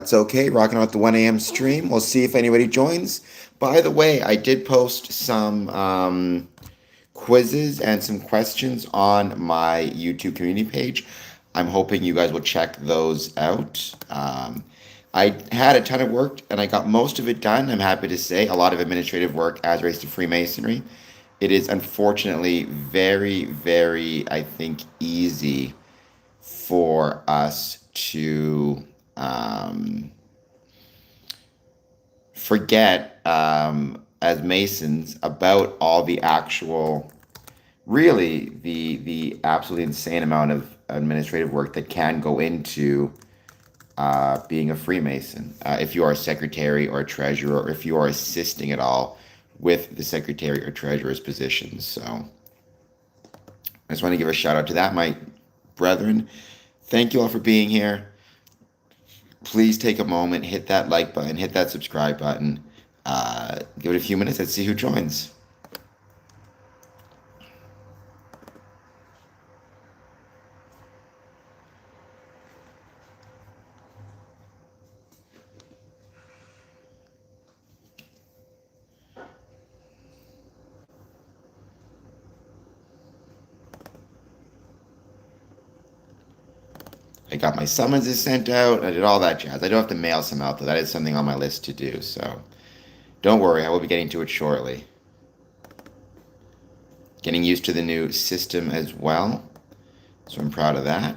It's okay, rocking out the 1 a.m. stream. We'll see if anybody joins. By the way, I did post some quizzes and some questions on my YouTube community page. I'm hoping you guys will check those out. I had a ton of work and I got most of it done. I'm happy to say a lot of administrative work as relates to Freemasonry. It is unfortunately very, very, I think, easy for us to forget as Masons about all the actual, really the absolutely insane amount of administrative work that can go into being a Freemason. If you are a secretary or a treasurer, or if you are assisting at all with the secretary or treasurer's positions. So I just want to give a shout out to that, my brethren. Thank you all for being here. Please take a moment, hit that like button, hit that subscribe button. Give it a few minutes. Let's see who joins. I got my summonses sent out. I did all that jazz. I do have to mail some out, though. That is something on my list to do. So don't worry, I will be getting to it shortly. Getting used to the new system as well. So I'm proud of that.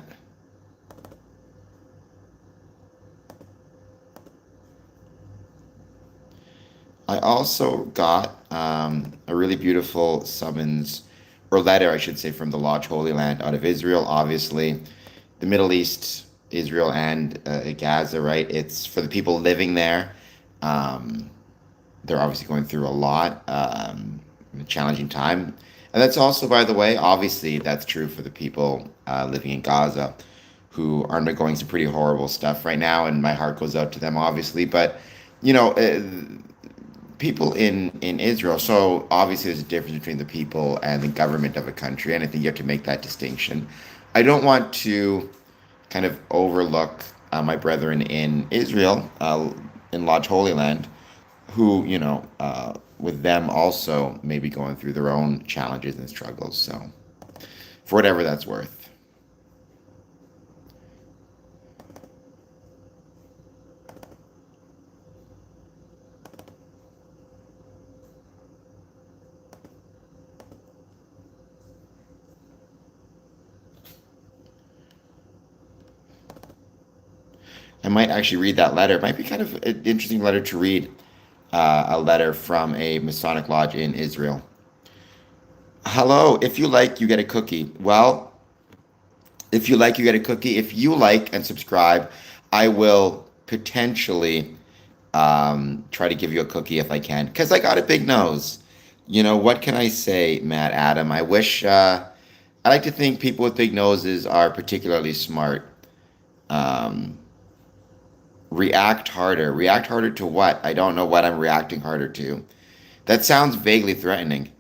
I also got a really beautiful summons, or letter, I should say, from the Lodge Holy Land out of Israel. Obviously, the Middle East, Israel, and Gaza, right? It's for the people living there. Um, they're obviously going through a lot, a challenging time. And that's also, by the way, obviously, that's true for the people living in Gaza who are undergoing some pretty horrible stuff right now. And my heart goes out to them, obviously. But, you know, people in Israel, so obviously there's a difference between the people and the government of a country, and I think you have to make that distinction. I don't want to kind of overlook my brethren in Israel, in Lodge Holy Land, who, with them also maybe going through their own challenges and struggles. So, for whatever that's worth. I might actually read that letter. It might be kind of an interesting letter to read, a letter from a Masonic lodge in Israel. Hello, if you like, you get a cookie. Well, if you like, you get a cookie. If you like and subscribe, I will potentially try to give you a cookie if I can, because I got a big nose. What can I say, Matt Adam? I wish, I like to think people with big noses are particularly smart. Um, React harder. React harder to what? I don't know what I'm reacting harder to. That sounds vaguely threatening.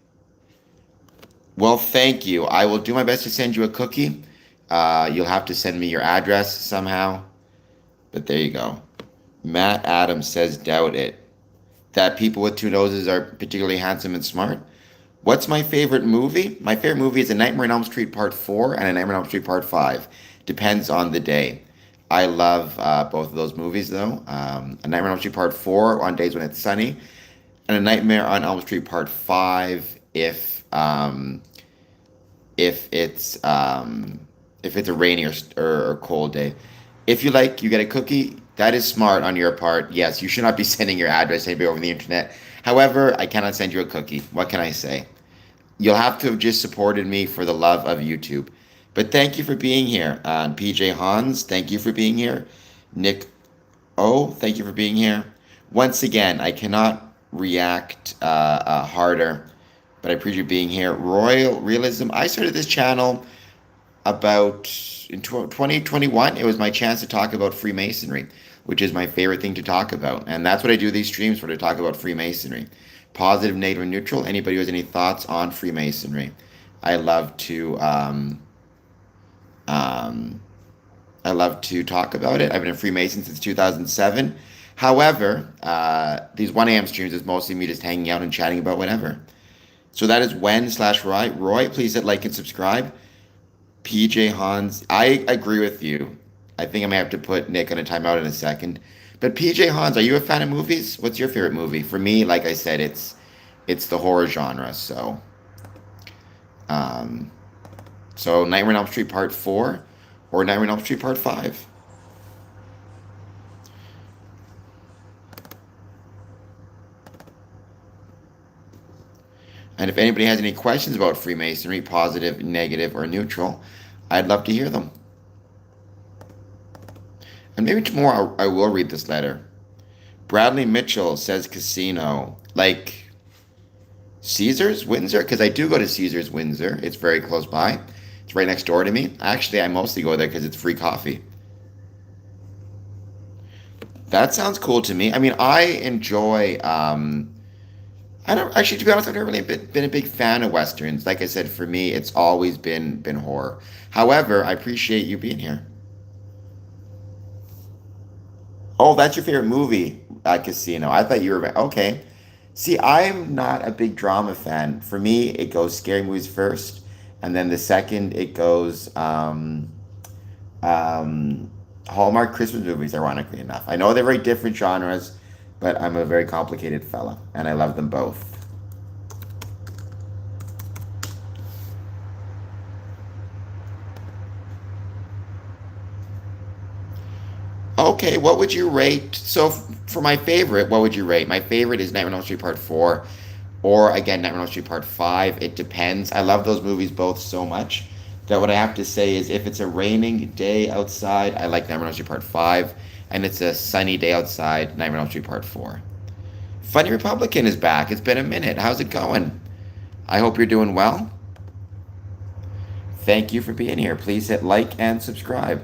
Well, thank you. I will do my best to send you a cookie. You'll have to send me your address somehow. But there you go. Matt Adams says, doubt it. That people with two noses are particularly handsome and smart. What's my favorite movie? My favorite movie is A Nightmare on Elm Street Part 4 and A Nightmare on Elm Street Part 5. Depends on the day. I love both of those movies, though. A Nightmare on Elm Street Part 4 on days when it's sunny, and A Nightmare on Elm Street Part 5 if it's a rainy or cold day. If you like, you get a cookie. That is smart on your part. Yes, you should not be sending your address to anybody over the internet. However, I cannot send you a cookie. What can I say? You'll have to have just supported me for the love of YouTube. But thank you for being here. PJ Hans, thank you for being here. Nick O, thank you for being here. Once again, I cannot react harder, but I appreciate you being here. Royal Realism, I started this channel about in 2021. It was my chance to talk about Freemasonry, which is my favorite thing to talk about. And that's what I do these streams for, to talk about Freemasonry. Positive, negative, and neutral. Anybody who has any thoughts on Freemasonry? I love to I love to talk about it. I've been a Freemason since 2007. However, these 1 a.m. streams is mostly me just hanging out and chatting about whatever. So that is Wen/Roy. Roy, please hit like and subscribe. PJ Hans, I agree with you. I think I may have to put Nick on a timeout in a second. But PJ Hans, are you a fan of movies? What's your favorite movie? For me, like I said, it's the horror genre. Um, so Nightmare on Elm Street Part 4 or Nightmare on Elm Street Part 5. And if anybody has any questions about Freemasonry, positive, negative, or neutral, I'd love to hear them. And maybe tomorrow I will read this letter. Bradley Mitchell says casino. Like Caesars, Windsor? Because I do go to Caesars, Windsor. It's very close by. It's right next door to me. Actually, I mostly go there because it's free coffee. That sounds cool to me. I mean, I enjoy. I don't actually, to be honest, I've never really been a big fan of westerns. Like I said, for me, it's always been horror. However, I appreciate you being here. Oh, that's your favorite movie, Casino. I thought you were okay. See, I'm not a big drama fan. For me, it goes scary movies first, and then the second it goes um, Hallmark Christmas movies. Ironically enough, I know they're very different genres, but I'm a very complicated fella, and I love them both. Okay, what would you rate? So, for my favorite, what would you rate? My favorite is Nightmare on Elm Street Part 4, or again, Nightmare on Elm Street Part 5. It depends. I love those movies both so much that what I have to say is if it's a raining day outside, I like Nightmare on Elm Street Part 5, and it's a sunny day outside, Nightmare on Elm Street Part 4. Funny Republican is back. It's been a minute. How's it going? I hope you're doing well. Thank you for being here. Please hit like and subscribe.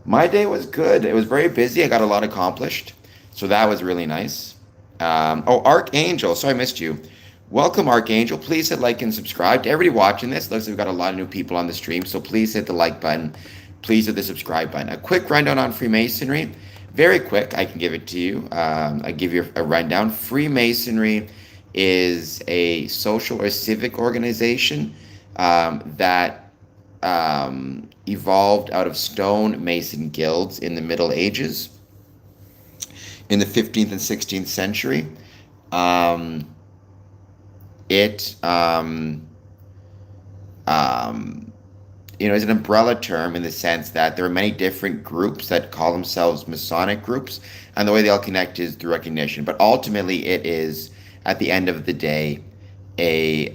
My day was good. It was very busy. I got a lot accomplished. So that was really nice. Oh, Archangel. Sorry I missed you. Welcome, Archangel. Please hit like and subscribe. To everybody watching this, looks like we've got a lot of new people on the stream. So please hit the like button. Please hit the subscribe button. A quick rundown on Freemasonry. Very quick. I can give it to you. I give you a rundown. Freemasonry is a social or civic organization that evolved out of stone mason guilds in the Middle Ages, in the 15th and 16th century. Um, it, um, is an umbrella term in the sense that there are many different groups that call themselves Masonic groups, and the way they all connect is through recognition. But ultimately, it is, at the end of the day, a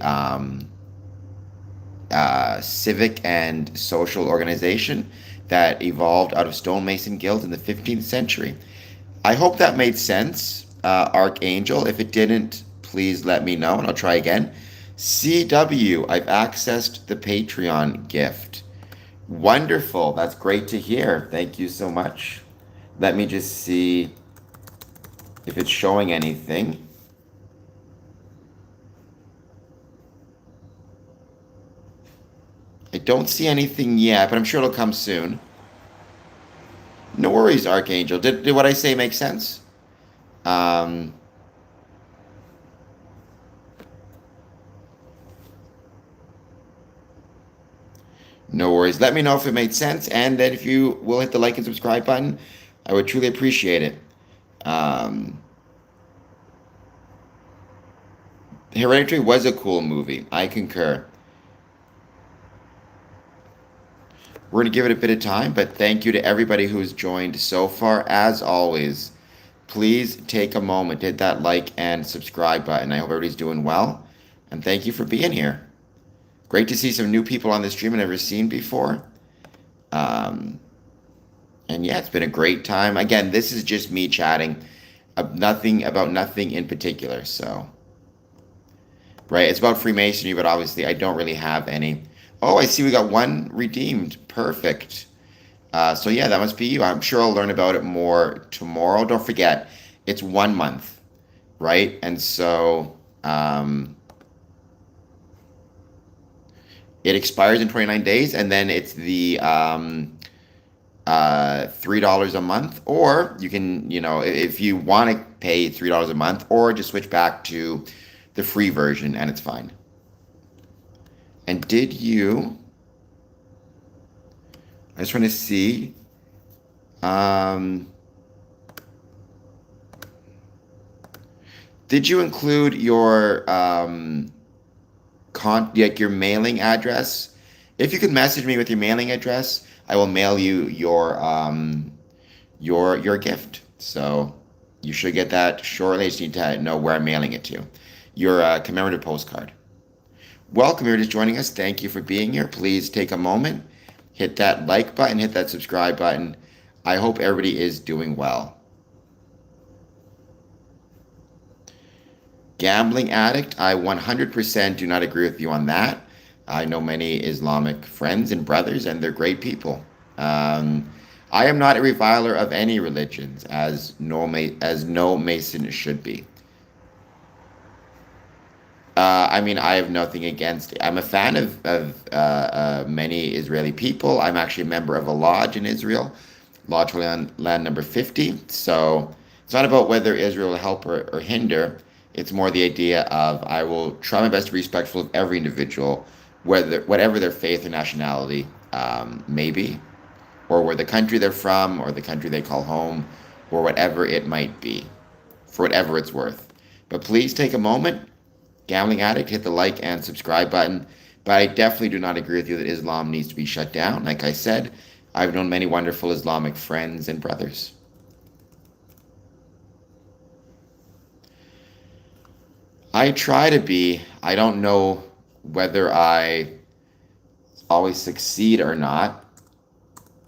civic and social organization that evolved out of stonemason guilds in the 15th century. I hope that made sense, Archangel. If it didn't, please let me know and I'll try again. CW, I've accessed the Patreon gift. Wonderful. That's great to hear. Thank you so much. Let me just see if it's showing anything. I don't see anything yet, but I'm sure it'll come soon. No worries, Archangel. Did what I say make sense? Um, no worries. Let me know if it made sense, and then if you will hit the like and subscribe button, I would truly appreciate it. Um, Hereditary was a cool movie. I concur. We're going to give it a bit of time, but thank you to everybody who's joined so far. As always, please take a moment, hit that like and subscribe button. I hope everybody's doing well, and thank you for being here. Great to see some new people on the stream I've never seen before. And yeah, it's been a great time. Again, this is just me chatting. nothing about nothing in particular. So, right, it's about Freemasonry, but obviously I don't really have any. Oh, I see we got one redeemed. Perfect. So yeah, that must be you. I'm sure I'll learn about it more tomorrow. Don't forget, it's 1 month, right? And so it expires in 29 days, and then it's the $3 a month, or you can, if you want to pay $3 a month, or just switch back to the free version, and it's fine. And I just want to see, did you include your like your mailing address? If you could message me with your mailing address, I will mail you your gift. So you should get that shortly. I just need to know where I'm mailing it to. Your commemorative postcard. Welcome, you're just joining us. Thank you for being here. Please take a moment, hit that like button, hit that subscribe button. I hope everybody is doing well. Gambling addict, I 100% do not agree with you on that. I know many Islamic friends and brothers, and they're great people. I am not a reviler of any religions, as no Mason should be. I mean, I have nothing against. I'm a fan of many Israeli people. I'm actually a member of a lodge in Israel, Lodge Holy Land number 50. So it's not about whether Israel will help or hinder. It's more the idea of I will try my best to be respectful of every individual, whatever their faith or nationality may be, or where the country they're from, or the country they call home, or whatever it might be, for whatever it's worth. But please take a moment. Gambling addict, hit the like and subscribe button. But I definitely do not agree with you that Islam needs to be shut down. Like I said, I've known many wonderful Islamic friends and brothers. I try to be. I don't know whether I always succeed or not,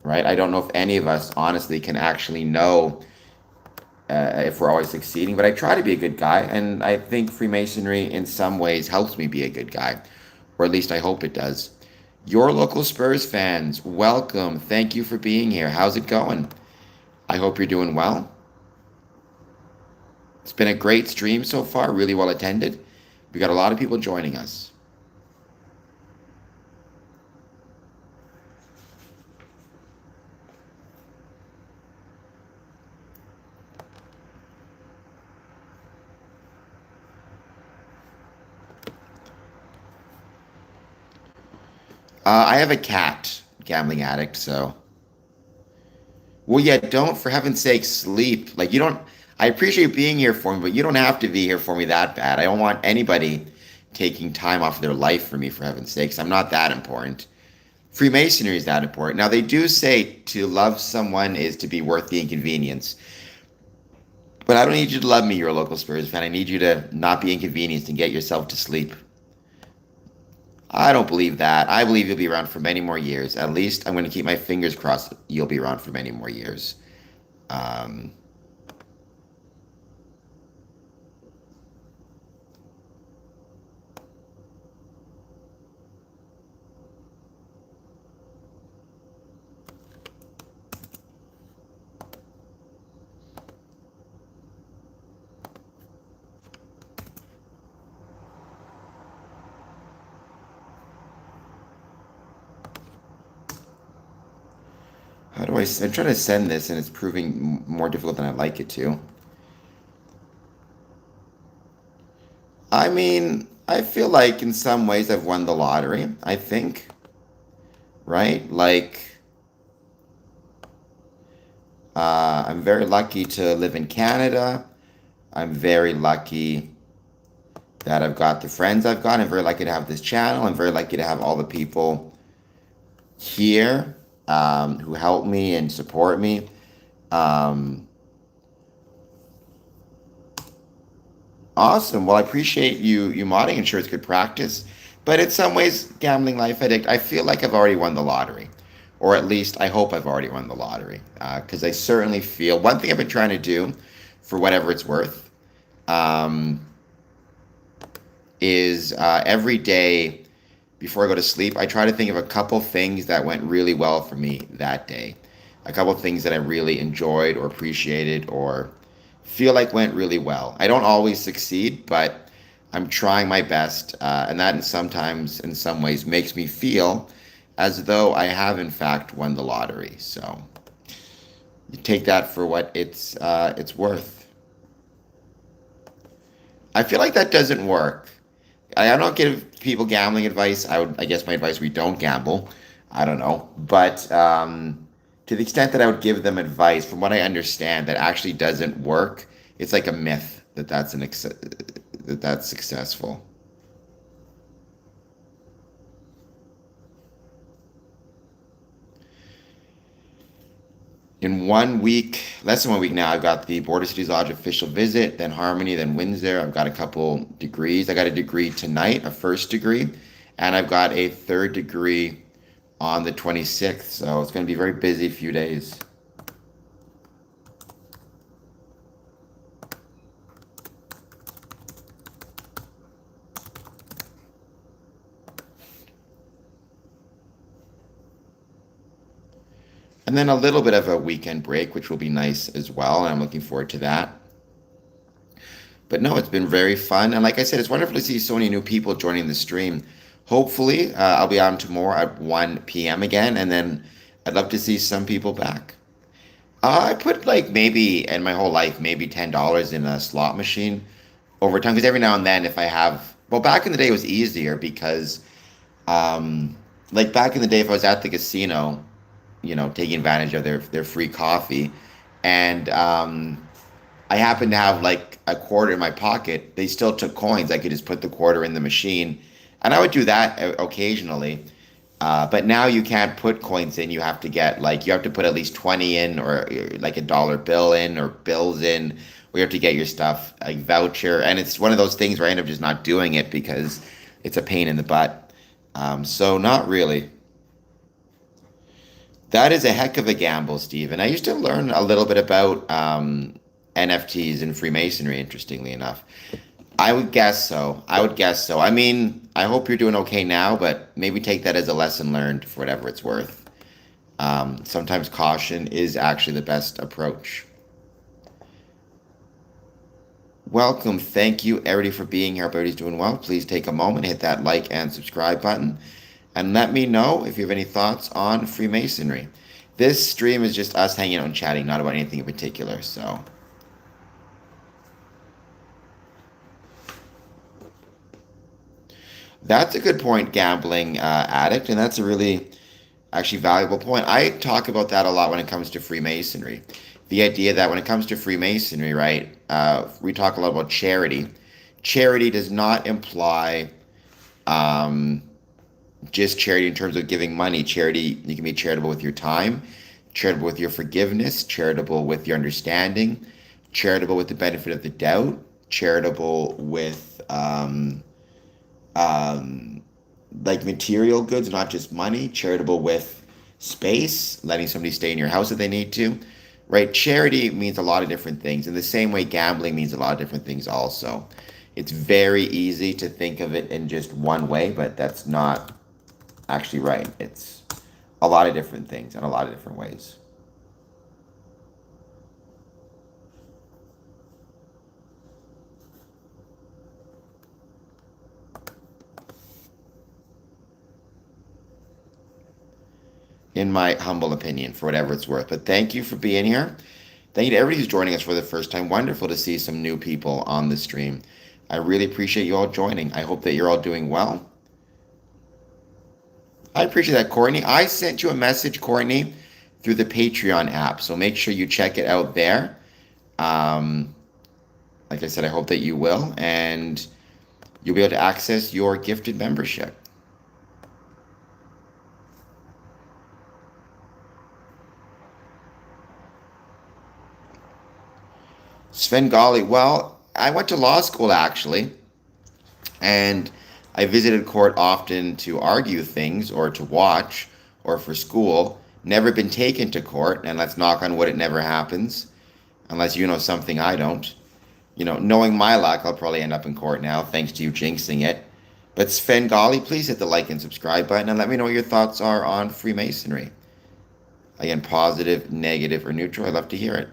right? I don't know if any of us honestly can actually know if we're always succeeding, but I try to be a good guy, and I think Freemasonry in some ways helps me be a good guy, or at least I hope it does. Your local Spurs fans, welcome. Thank you for being here. How's it going? I hope you're doing well. It's been a great stream so far, really well attended. We got a lot of people joining us. I have a cat, gambling addict, so. Well, yeah, don't, for heaven's sake, sleep. Like, you don't, I appreciate being here for me, but you don't have to be here for me that bad. I don't want anybody taking time off of their life for me, for heaven's sakes. I'm not that important. Freemasonry is that important. Now, they do say to love someone is to be worth the inconvenience. But I don't need you to love me, you're a local Spurs fan. I need you to not be inconvenienced and get yourself to sleep. I don't believe that. I believe you'll be around for many more years. At least I'm going to keep my fingers crossed you'll be around for many more years. Um, how do I'm trying to send this and it's proving more difficult than I'd like it to. I mean, I feel like in some ways I've won the lottery, I think, right? Like, I'm very lucky to live in Canada. I'm very lucky that I've got the friends I've got. I'm very lucky to have this channel. I'm very lucky to have all the people here who help me and support me. Awesome. Well, I appreciate you modding. I'm sure it's good practice. But in some ways, gambling life addict, I feel like I've already won the lottery. Or at least I hope I've already won the lottery. Because I certainly feel one thing I've been trying to do for whatever it's worth, um, is every day before I go to sleep, I try to think of a couple things that went really well for me that day. A couple things that I really enjoyed or appreciated or feel like went really well. I don't always succeed, but I'm trying my best. And that sometimes, in some ways, makes me feel as though I have, in fact, won the lottery. So you take that for what it's worth. I feel like that doesn't work. I don't give people gambling advice. I guess my advice would be don't gamble. I don't know, but to the extent that I would give them advice, from what I understand, that actually doesn't work. It's like a myth that that's successful. In 1 week, less than 1 week now, I've got the Border Cities Lodge official visit, then Harmony, then Windsor. I've got a couple degrees. I got a degree tonight, a first degree, and I've got a third degree on the 26th. So it's going to be a very busy few days. And then a little bit of a weekend break, which will be nice as well. And I'm looking forward to that. But no, it's been very fun. And like I said, it's wonderful to see so many new people joining the stream. Hopefully, I'll be on tomorrow at 1 p.m. again. And then I'd love to see some people back. I put like maybe in my whole life, maybe $10 in a slot machine over time. Because every now and then, if I have, well, back in the day, it was easier because, like back in the day, if I was at the casino, taking advantage of their free coffee, and I happened to have like a quarter in my pocket. They still took coins. I could just put the quarter in the machine, and I would do that occasionally. But now you can't put coins in. You have to put at least 20 in, or like a dollar bill in, or bills in. We have to get your stuff like voucher, and it's one of those things where I end up just not doing it because it's a pain in the butt. So not really. That is a heck of a gamble, Steve. And I used to learn a little bit about NFTs and Freemasonry, interestingly enough. I would guess so. I would guess so. I mean, I hope you're doing okay now, but maybe take that as a lesson learned for whatever it's worth. Sometimes caution is actually the best approach. Welcome. Thank you, everybody, for being here. Hope everybody's doing well. Please take a moment, hit that like and subscribe button, and let me know if you have any thoughts on Freemasonry. This stream is just us hanging out and chatting, not about anything in particular. So, that's a good point, gambling addict, and that's a really actually valuable point. I talk about that a lot when it comes to Freemasonry. The idea that when it comes to Freemasonry, right, we talk a lot about charity. Charity does not imply just charity in terms of giving money. Charity, you can be charitable with your time, charitable with your forgiveness, charitable with your understanding, charitable with the benefit of the doubt, charitable with like material goods, not just money, charitable with space, letting somebody stay in your house if they need to, right? Charity means a lot of different things. In the same way, gambling means a lot of different things also. It's very easy to think of it in just one way, but that's not actually right. It's a lot of different things in a lot of different ways. In my humble opinion, for whatever it's worth. But thank you for being here. Thank you to everybody who's joining us for the first time. Wonderful to see some new people on the stream. I really appreciate you all joining. I hope that you're all doing well. I appreciate that, Courtney. I sent you a message, Courtney, through the Patreon app. So make sure you check it out there. Like I said, I hope that you will. And you'll be able to access your gifted membership. Svengali, well, I went to law school actually, and I visited court often to argue things or to watch or for school. Never been taken to court, and let's knock on wood, it never happens. unless you know something I don't. Knowing my luck, I'll probably end up in court now, thanks to you jinxing it. But Svengali, please hit the like and subscribe button and let me know what your thoughts are on Freemasonry. Again, positive, negative, or neutral. I'd love to hear it.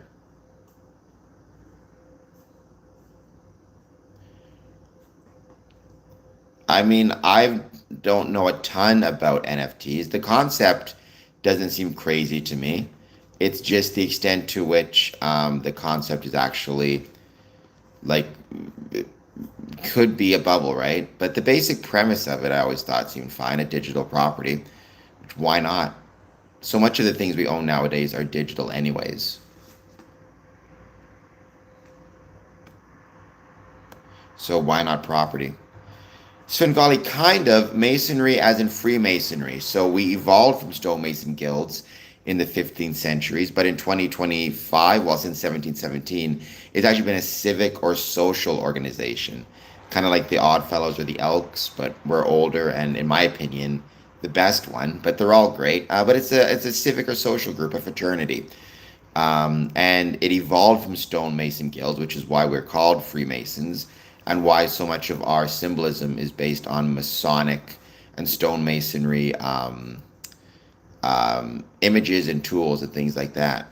I mean, I don't know a ton about NFTs. The concept doesn't seem crazy to me. It's just the extent to which the concept is actually like it could be a bubble, right? But the basic premise of it, I always thought seemed fine. A digital property, which why not? So much of the things we own nowadays are digital, anyways. So why not property? Svengali, kind of masonry as in Freemasonry. So we evolved from stonemason guilds in the 15th centuries, but in 2025, well, since 1717, it's actually been a civic or social organization, kind of like the Odd Fellows or the Elks, but we're older and, in my opinion, the best one. But they're all great. But it's a civic or social group, a fraternity. And it evolved from stonemason guilds, which is why we're called Freemasons, and why so much of our symbolism is based on Masonic and stonemasonry images and tools and things like that.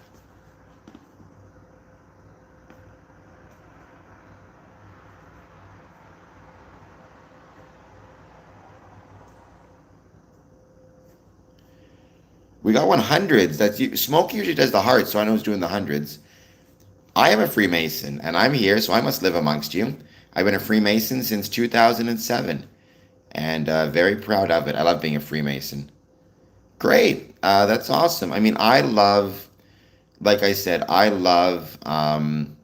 We got 100s. Smoke usually does the heart, so I know who's doing the hundreds. I am a Freemason, and I'm here, so I must live amongst you. I've been a Freemason since 2007, and very proud of it. I love being a Freemason. Great. That's awesome. I mean, like I said, I love um,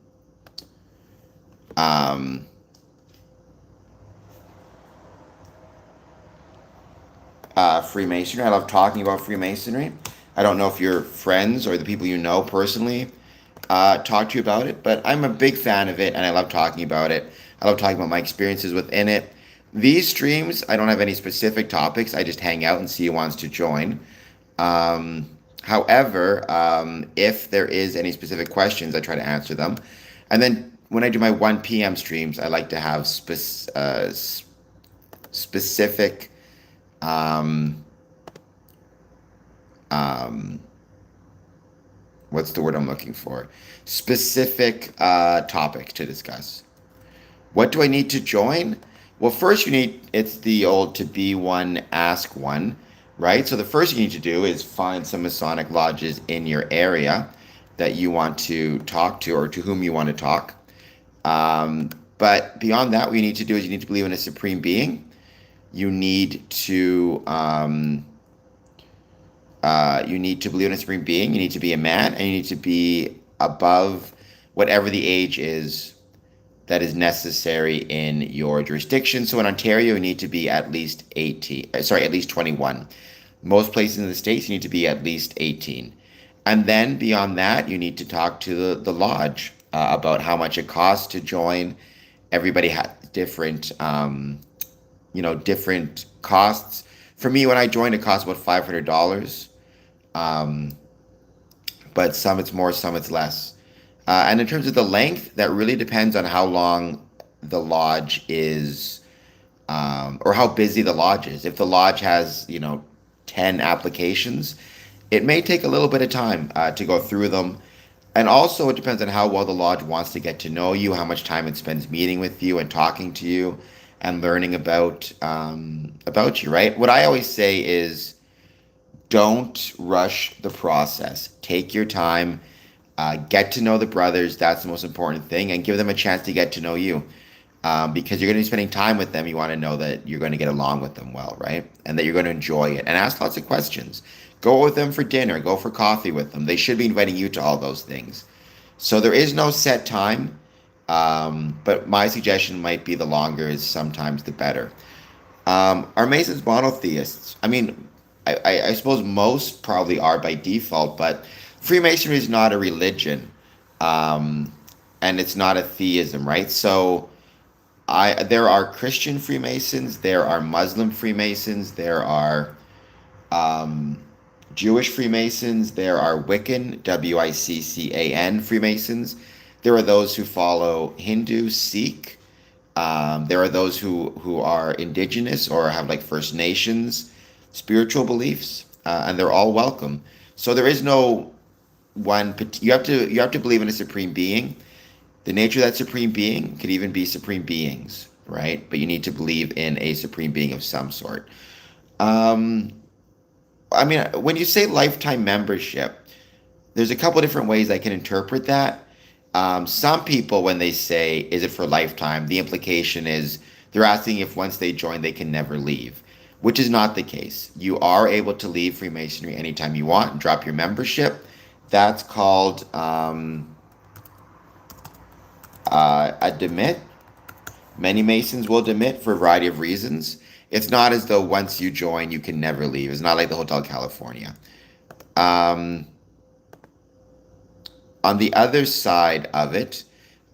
Freemasonry. I love talking about Freemasonry. I don't know if your friends or the people you know personally talk to you about it, but I'm a big fan of it and I love talking about it. I love talking about my experiences within it. These streams, I don't have any specific topics. I just hang out and see who wants to join. However, if there is any specific questions, I try to answer them. And then when I do my 1 p.m. streams, I like to have specific um, um, what's the word I'm looking for? Specific topic to discuss. What do I need to join? Well, first it's the old to be one, ask one, right? So the first thing you need to do is find some Masonic lodges in your area that you want to talk to or to whom you want to talk. But beyond that, what you need to do is you need to believe in a supreme being. You need to believe in a supreme being. You need to be a man, and you need to be above whatever the age is that is necessary in your jurisdiction. So in Ontario, you need to be at least 18. Sorry, at least 21. Most places in the States, you need to be at least 18. And then beyond that, you need to talk to the lodge about how much it costs to join. Everybody has different costs. For me, when I joined, it cost about $500. Um, but some it's more, some it's less. And in terms of the length, that really depends on how long the lodge is, or how busy the lodge is. If the lodge has, 10 applications, it may take a little bit of time to go through them. And also, it depends on how well the lodge wants to get to know you, how much time it spends meeting with you and talking to you and learning about you, right? What I always say is, don't rush the process. Take your time. Get to know the brothers. That's the most important thing. And give them a chance to get to know you. Because you're going to be spending time with them. You want to know that you're going to get along with them well, right? And that you're going to enjoy it. And ask lots of questions. Go with them for dinner. Go for coffee with them. They should be inviting you to all those things. So there is no set time. But my suggestion might be the longer is sometimes the better. Are Masons monotheists? I mean, I suppose most probably are by default, but Freemasonry is not a religion, and it's not a theism, right? So there are Christian Freemasons, there are Muslim Freemasons, there are Jewish Freemasons, there are Wiccan, Wiccan Freemasons, There are those who follow Hindu, Sikh. There are those who are indigenous or have like First Nations spiritual beliefs, and they're all welcome. So there is no one. You have to believe in a supreme being. The nature of that supreme being could even be supreme beings, right? But you need to believe in a supreme being of some sort. Um, I mean, when you say lifetime membership, there's a couple different ways I can interpret that. Some people, when they say, is it for lifetime, the implication is they're asking if once they join, they can never leave, which is not the case. You are able to leave Freemasonry anytime you want and drop your membership. That's called a demit. Many Masons will demit for a variety of reasons. It's not as though once you join, you can never leave. It's not like the Hotel California. Um, on the other side of it,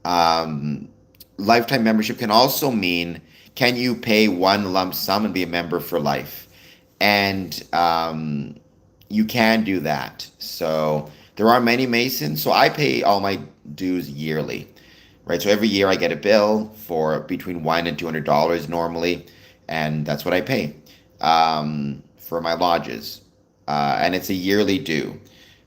um, lifetime membership can also mean, can you pay one lump sum and be a member for life? And you can do that. So there are many Masons. So I pay all my dues yearly, right? So every year I get a bill for between $100 and $200 normally, and that's what I pay for my lodges, and it's a yearly due.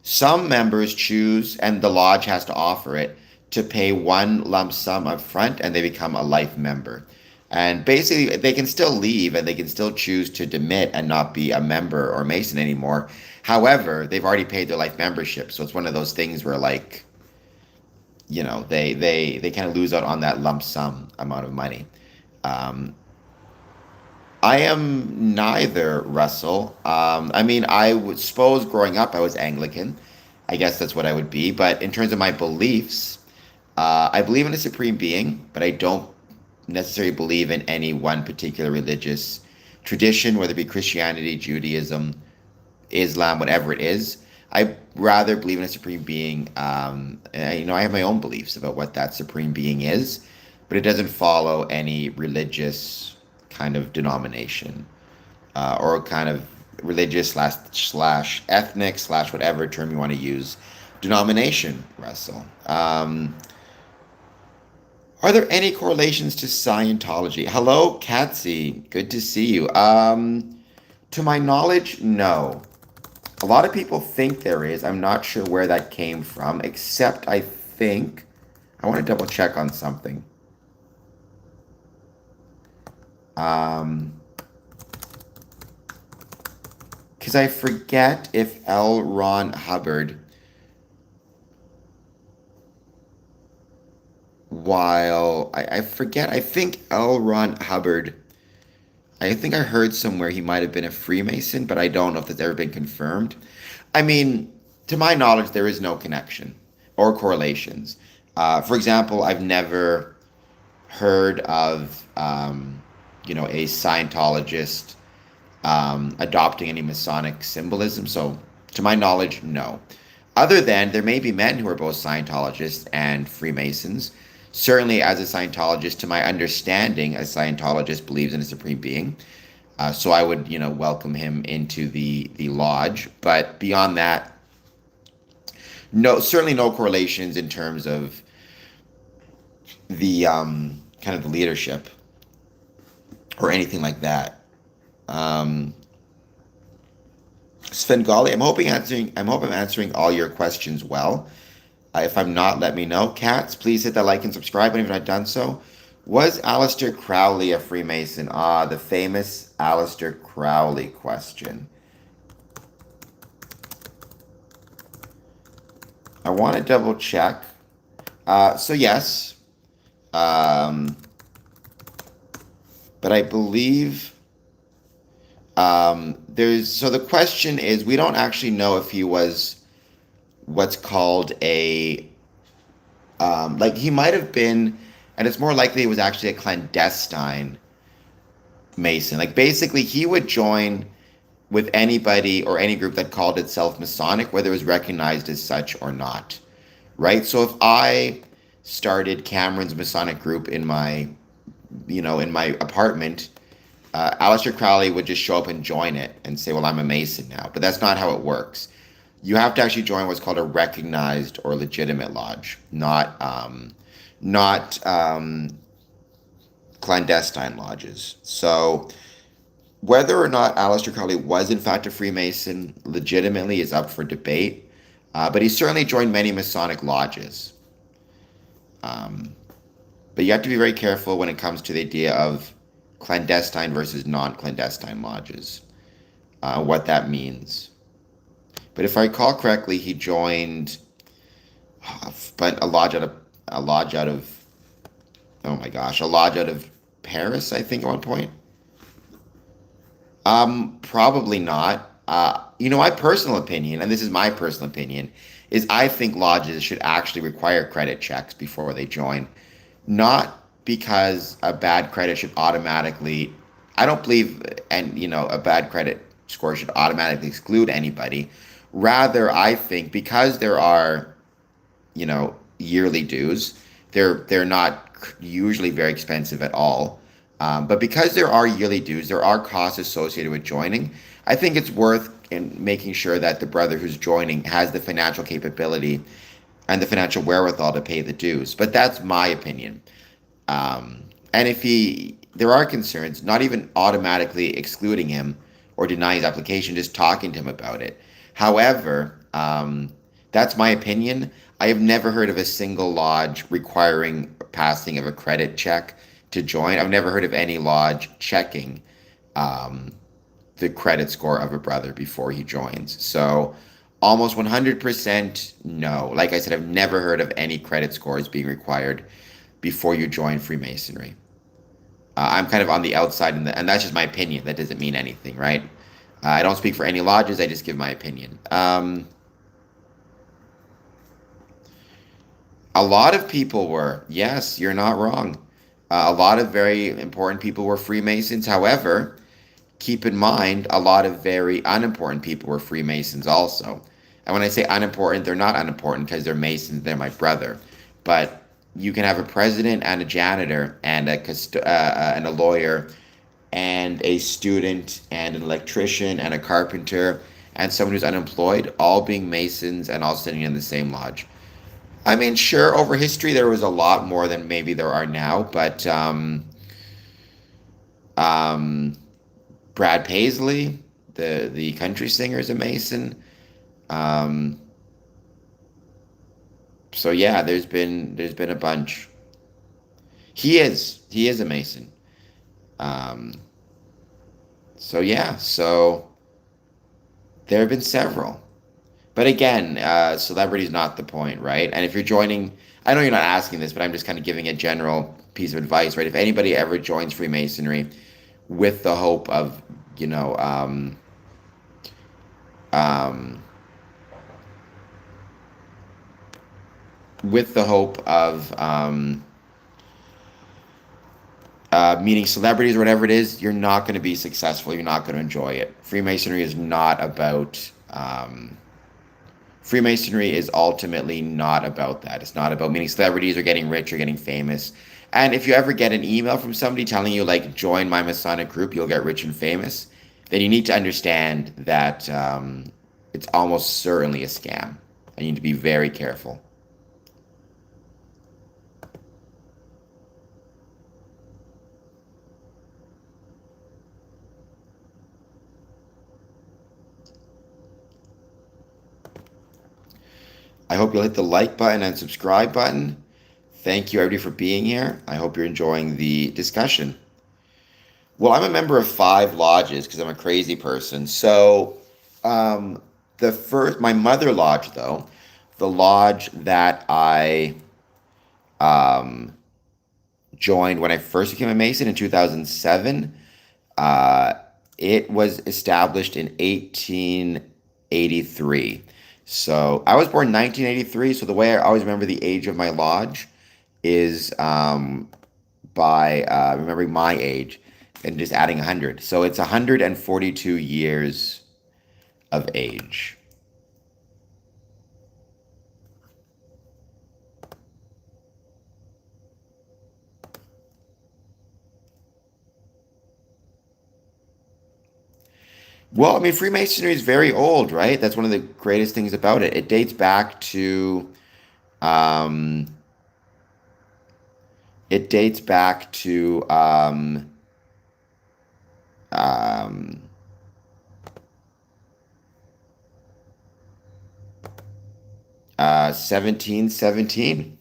Some members choose, and the lodge has to offer it, to pay one lump sum up front, and they become a life member. And basically, they can still leave, and they can still choose to demit and not be a member or Mason anymore. However, they've already paid their life membership, so it's one of those things where, like, they kind of lose out on that lump sum amount of money. Um, I am neither, Russell. I mean, I would suppose growing up I was Anglican. I guess that's what I would be. But in terms of my beliefs, I believe in a supreme being, but I don't necessarily believe in any one particular religious tradition, whether it be Christianity, Judaism, Islam, whatever it is. I rather believe in a supreme being. I have my own beliefs about what that supreme being is, but it doesn't follow any religious kind of denomination, or kind of religious slash ethnic slash whatever term you want to use, denomination, Russell. Are there any correlations to Scientology? Hello, Katsy. Good to see you. To my knowledge, no. A lot of people think there is. I'm not sure where that came from, except I think I want to double check on something. Because I forget if L. Ron Hubbard, I forget, I think L. Ron Hubbard, I think I heard somewhere he might have been a Freemason, but I don't know if that's ever been confirmed. I mean, to my knowledge, there is no connection or correlations. For example, I've never heard of, a Scientologist adopting any Masonic symbolism. So, to my knowledge, no. Other than there may be men who are both Scientologists and Freemasons. Certainly, as a Scientologist, to my understanding, a Scientologist believes in a supreme being. So I would, welcome him into the lodge. But beyond that, no, certainly no correlations in terms of the kind of the leadership or anything like that. Svengali, I'm answering all your questions well. If I'm not, let me know. Cats, please hit that like and subscribe if you've not done so. Was Aleister Crowley a Freemason? The famous Aleister Crowley question. I want to double check. So yes, but I believe so the question is, we don't actually know if he was what's called he might have been, and it's more likely he was actually a clandestine Mason. Like basically he would join with anybody or any group that called itself Masonic, whether it was recognized as such or not, right? So if I started Cameron's Masonic group in my apartment, Aleister Crowley would just show up and join it and say, well, I'm a Mason now. But that's not how it works. You have to actually join what's called a recognized or legitimate lodge, not clandestine lodges. So whether or not Aleister Crowley was in fact a Freemason legitimately is up for debate, but he certainly joined many Masonic lodges. Um, but you have to be very careful when it comes to the idea of clandestine versus non-clandestine lodges, what that means. But if I recall correctly, he joined, but a lodge out of, oh my gosh, a lodge out of Paris, I think, at one point. Probably not. My personal opinion, and this is my personal opinion, is I think lodges should actually require credit checks before they join. Not because a bad credit should automatically, I don't believe, and a bad credit score should automatically exclude anybody. Rather, I think because there are, yearly dues, they're not usually very expensive at all. But because there are yearly dues, there are costs associated with joining. I think it's worth in making sure that the brother who's joining has the financial capability and the financial wherewithal to pay the dues. But that's my opinion. And if there are concerns, not even automatically excluding him or denying his application, just talking to him about it. However, that's my opinion. I have never heard of a single lodge requiring passing of a credit check to join. I've never heard of any lodge checking um, the credit score of a brother before he joins. So almost 100% no. Like I said, I've never heard of any credit scores being required before you join Freemasonry. I'm kind of on the outside, and that's just my opinion. That doesn't mean anything, right? I don't speak for any lodges. I just give my opinion. A lot of people were. Yes, you're not wrong. A lot of very important people were Freemasons. However, keep in mind, a lot of very unimportant people were Freemasons also. And when I say unimportant, they're not unimportant because they're Masons, they're my brother. But you can have a president and a janitor and a lawyer and a student and an electrician and a carpenter and someone who's unemployed all being Masons and all sitting in the same lodge. I mean, sure, over history there was a lot more than maybe there are now, but um, Brad Paisley, the country singer, is a Mason. Um, so yeah, there's been a bunch. He is a Mason. Um, so yeah, so there have been several. But again, celebrity is not the point, right? And if you're joining, I know you're not asking this, but I'm just kind of giving a general piece of advice, right? If anybody ever joins Freemasonry with the hope of, you know, um, with the hope of meeting celebrities or whatever it is, you're not going to be successful. You're not going to enjoy it. Freemasonry is not about. Freemasonry is ultimately not about that. It's not about meeting celebrities or getting rich or getting famous. And if you ever get an email from somebody telling you, like, join my Masonic group, you'll get rich and famous, then you need to understand that it's almost certainly a scam. And you need to be very careful. I hope you'll hit the like button and subscribe button. Thank you, everybody, for being here. I hope you're enjoying the discussion. Well, I'm a member of 5 lodges because I'm a crazy person. So, um, my mother lodge, though, the lodge that I um, joined when I first became a Mason in 2007, uh, it was established in 1883. So I was born in 1983. So the way I always remember the age of my lodge is by remembering my age and just adding 100. So it's 142 years of age. Well, I mean, Freemasonry is very old, right? That's one of the greatest things about it. It dates back to um, it dates back to um, 1717.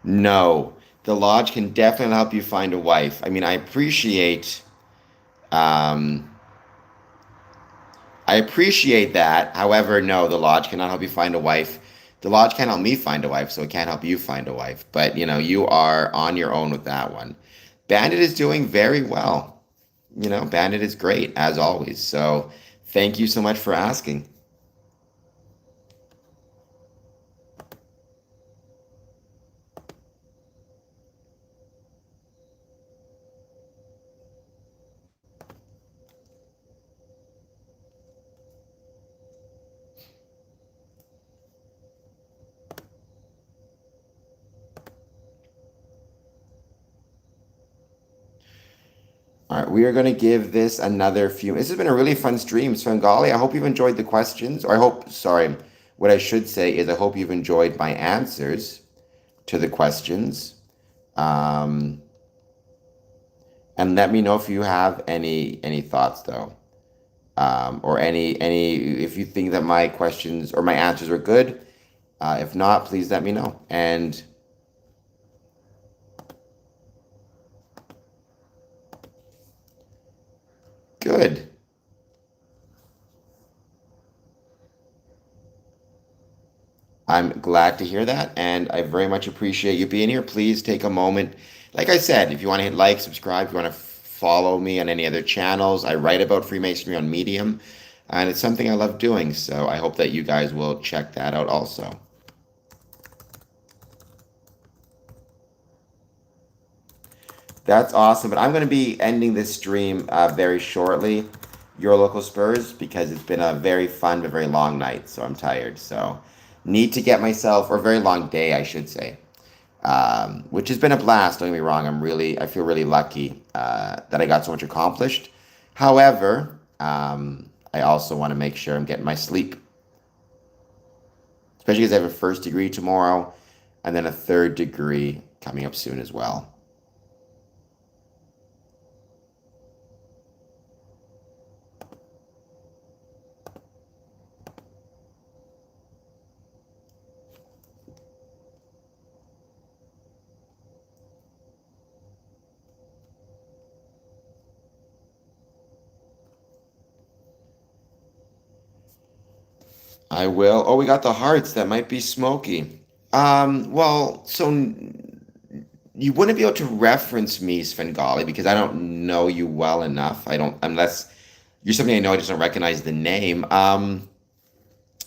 No, the lodge can definitely help you find a wife. I mean, um, I appreciate that. However, no, the lodge cannot help you find a wife. The lodge can't help me find a wife, so it can't help you find a wife. But, you are on your own with that one. Bandit is doing very well. Bandit is great as always. So, thank you so much for asking. All right, we are going to give this another few. This has been a really fun stream, Svengali. I hope you've enjoyed the questions, or sorry, what I should say is I hope you've enjoyed my answers to the questions. Um, and let me know if you have any thoughts though, or any if you think that my questions or my answers are good. If not, please let me know. And good. I'm glad to hear that, and I very much appreciate you being here. Please take a moment. Like I said, if you want to hit like, subscribe, if you want to follow me on any other channels, I write about Freemasonry on Medium, and it's something I love doing. So I hope that you guys will check that out also. That's awesome. But I'm going to be ending this stream very shortly, your local Spurs, because it's been a very fun but very long night. So I'm tired. So need to get myself, or a very long day, I should say. Which has been a blast. Don't get me wrong. I feel really lucky that I got so much accomplished. However, I also want to make sure I'm getting my sleep, especially because I have a first degree tomorrow and then a third degree coming up soon as well. I will. Oh, we got the hearts. That might be smoky. Well, so you wouldn't be able to reference me, Svengali, because I don't know you well enough. I don't, unless you're somebody I know, I just don't recognize the name. I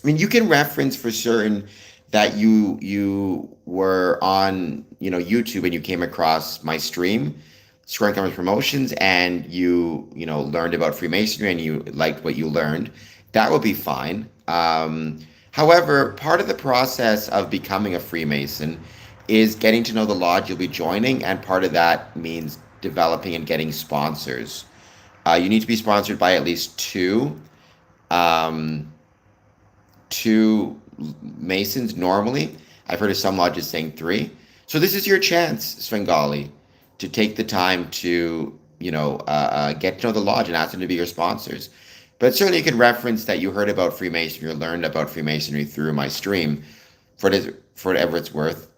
mean, you can reference for certain that you were on, YouTube and you came across my stream, Scoring Commerce Promotions, and you learned about Freemasonry and you liked what you learned. That would be fine. However, part of the process of becoming a Freemason is getting to know the lodge you'll be joining, and part of that means developing and getting sponsors. You need to be sponsored by at least um, two Masons normally. I've heard of some lodges saying three. So this is your chance, Svengali, to take the time to, get to know the lodge and ask them to be your sponsors. But certainly you can reference that you heard about Freemasonry or learned about Freemasonry through my stream for whatever it's worth.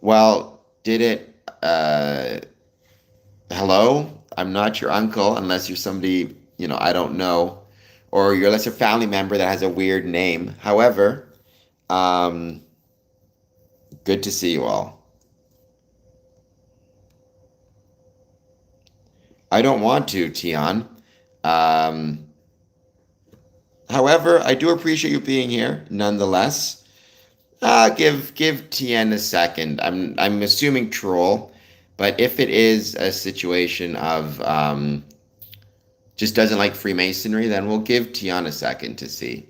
Well, did it, hello? I'm not your uncle unless you're somebody, I don't know, or you're less a family member that has a weird name. However, um, good to see you all. I don't want to, Tian. Um, However, I do appreciate you being here, nonetheless. Give Tien a second. I'm assuming troll, but if it is a situation of just doesn't like Freemasonry, then we'll give Tian a second to see.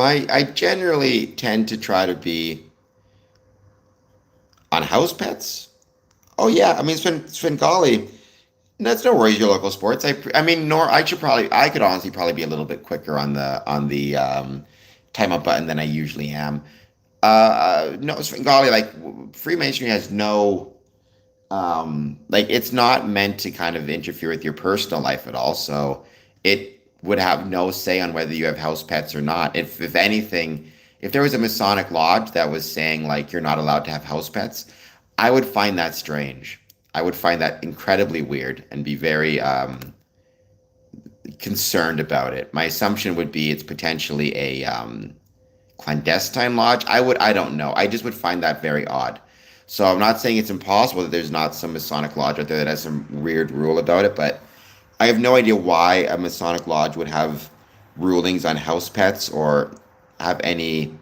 I generally tend to try to be on house pets. Oh yeah, I mean Svengali. That's no worries. Your local sports. I mean, nor I should probably. I could honestly probably be a little bit quicker on the time up button than I usually am. No, Svengali, like Freemasonry has no like it's not meant to kind of interfere with your personal life at all. So it would have no say on whether you have house pets or not. If anything, if there was a Masonic lodge that was saying like you're not allowed to have house pets, I would find that strange. I would find that incredibly weird and be very concerned about it. My assumption would be it's potentially a clandestine lodge. I don't know. I just would find that very odd. So I'm not saying it's impossible that there's not some Masonic lodge out there that has some weird rule about it, but I have no idea why a Masonic lodge would have rulings on house pets or have any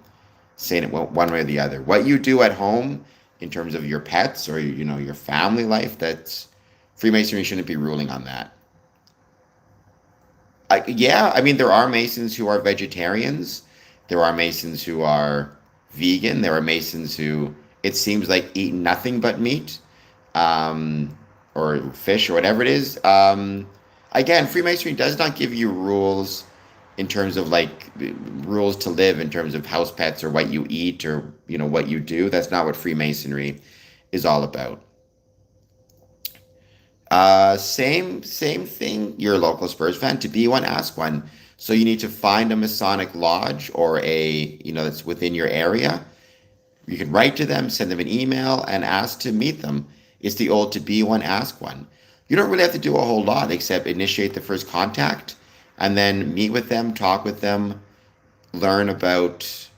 saying it one way or the other. What you do at home in terms of your pets or your family life, that's Freemasonry shouldn't be ruling on that. Yeah, I mean, there are Masons who are vegetarians. There are Masons who are vegan. There are Masons who it seems like eat nothing but meat, um, or fish or whatever it is. Again, Freemasonry does not give you rules in terms of like rules to live in terms of house pets or what you eat or what you do. That's not what Freemasonry is all about. Same thing. You're a local Spurs fan. To be one, ask one. So you need to find a Masonic lodge or that's within your area. You can write to them, send them an email, and ask to meet them. It's the old to be one, ask one. You don't really have to do a whole lot except initiate the first contact and then meet with them, talk with them, learn about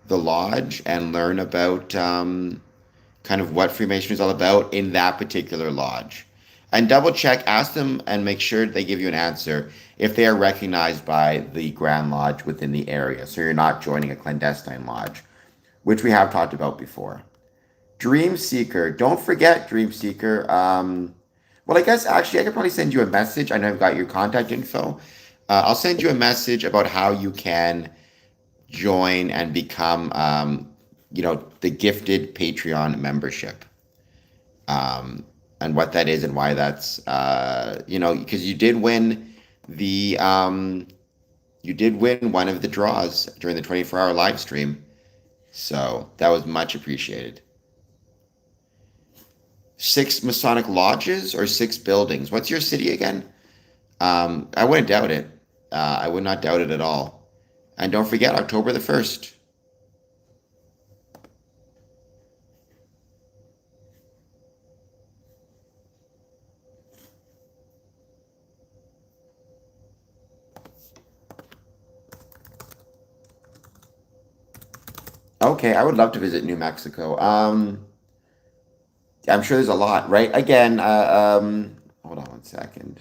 the lodge, and learn about kind of what Freemasonry is all about in that particular lodge. And double check, ask them, and make sure they give you an answer if they are recognized by the Grand Lodge within the area. So you're not joining a clandestine lodge, which we have talked about before. Dream Seeker. Don't forget Dream Seeker. Well, I guess actually I could probably send you a message. I know I've got your contact info. I'll send you a message about how you can join and become, the gifted Patreon membership, and what that is and why that's, because you did win one of the draws during the 24-hour live stream. So that was much appreciated. 6 Masonic lodges or 6 buildings? What's your city again? I wouldn't doubt it. I would not doubt it at all. And don't forget, October the 1st. Okay, I would love to visit New Mexico. I'm sure there's a lot, right? Again, hold on one second.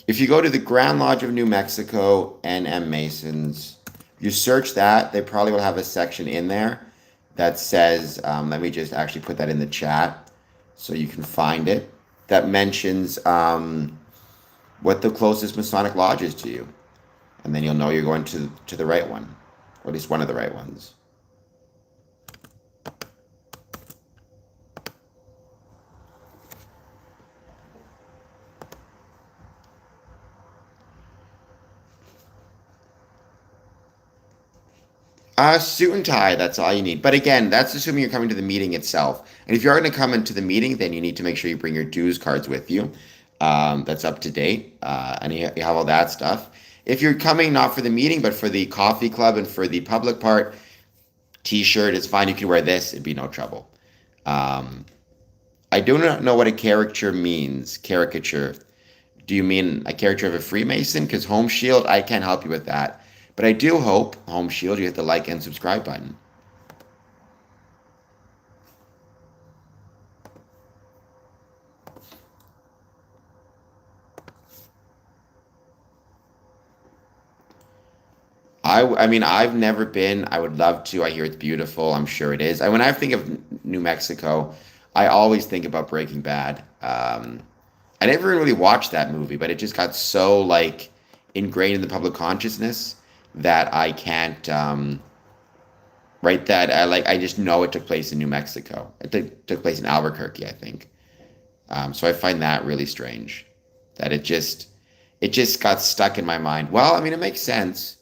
If you go to the Grand Lodge of New Mexico, NM Masons, you search that, they probably will have a section in there that says, let me just actually put that in the chat so you can find it, that mentions what the closest Masonic lodge is to you. And then you'll know you're going to the right one, or at least one of the right ones. Suit and tie, that's all you need. But again, that's assuming you're coming to the meeting itself. And if you're going to come into the meeting, then you need to make sure you bring your dues cards with you. That's up to date. And you have all that stuff. If you're coming not for the meeting, but for the coffee club and for the public part, t-shirt is fine. You can wear this. It'd be no trouble. Um, I do not know what a caricature means. Caricature. Do you mean a caricature of a Freemason? Because Home Shield, I can't help you with that. But I do hope, Home Shield, you hit the like and subscribe button. I mean, I've never been. I would love to. I hear it's beautiful. I'm sure it is. When I think of New Mexico, I always think about Breaking Bad. I never really watched that movie, but it just got so like ingrained in the public consciousness that I can't write that. I just know it took place in New Mexico. It took place in Albuquerque, I think. So I find that really strange that it just got stuck in my mind. Well, I mean, it makes sense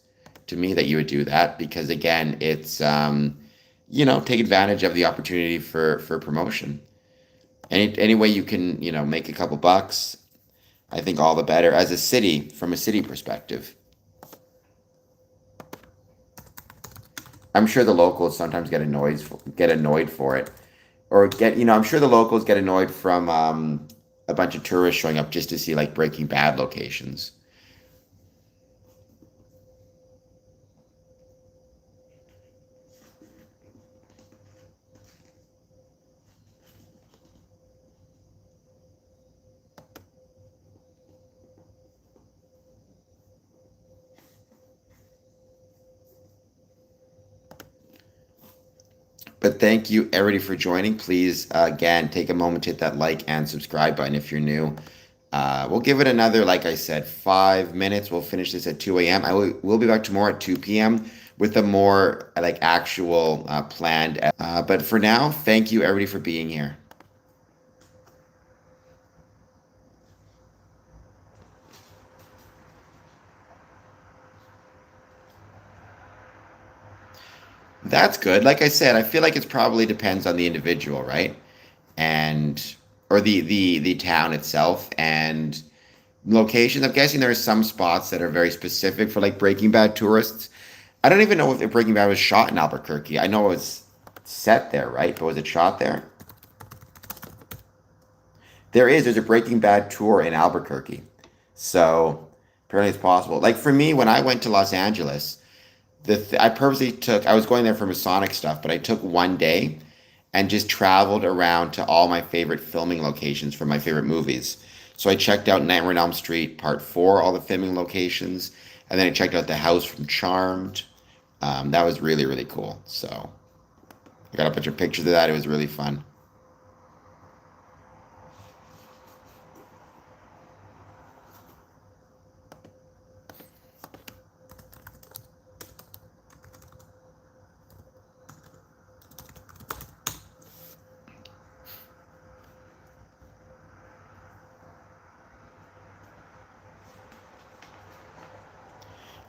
to me that you would do that because again, it's take advantage of the opportunity for promotion. Any way you can, make a couple bucks, I think all the better as a city, from a city perspective. I'm sure the locals sometimes get annoyed for it, or I'm sure the locals get annoyed from a bunch of tourists showing up just to see like Breaking Bad locations. But thank you everybody for joining. Please again take a moment to hit that like and subscribe button if you're new. We'll give it another, like I said, 5 minutes. We'll finish this at 2 a.m. We'll be back tomorrow at 2 p.m. with a more like actual planned. But for now, thank you everybody for being here. That's good. Like I said, I feel like it probably depends on the individual, right? And or the town itself and locations. I'm guessing there are some spots that are very specific for like Breaking Bad tourists. I don't even know if Breaking Bad was shot in Albuquerque. I know it was set there, right? But was it shot there? There's a Breaking Bad tour in Albuquerque. So apparently it's possible. Like for me, when I went to Los Angeles, I purposely I was going there for Masonic stuff, but I took one day and just traveled around to all my favorite filming locations for my favorite movies. So I checked out Nightmare on Elm Street Part 4, all the filming locations, and then I checked out the house from Charmed. That was really, really cool. So I got a bunch of pictures of that. It was really fun.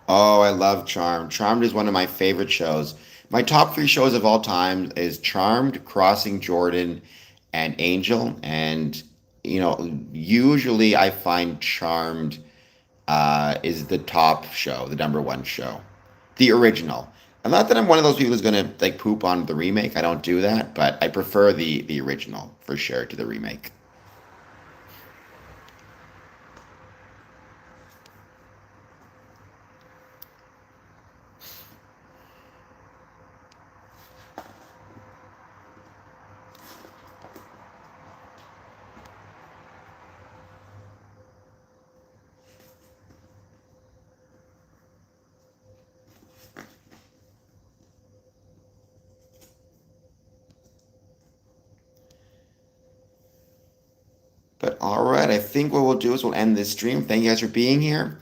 Oh, I love Charmed. Charmed is one of my favorite shows. My top three shows of all time is Charmed, Crossing Jordan, and Angel. And usually I find Charmed is the top show, the number one show, the original. And not that I'm one of those people who's gonna like poop on the remake. I don't do that, but I prefer the original for sure to the remake. But all right, I think what we'll do is we'll end this stream. Thank you guys for being here.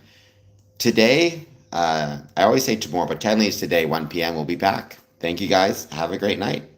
Today, I always say tomorrow, but technically it's today, 1 p.m. We'll be back. Thank you guys. Have a great night.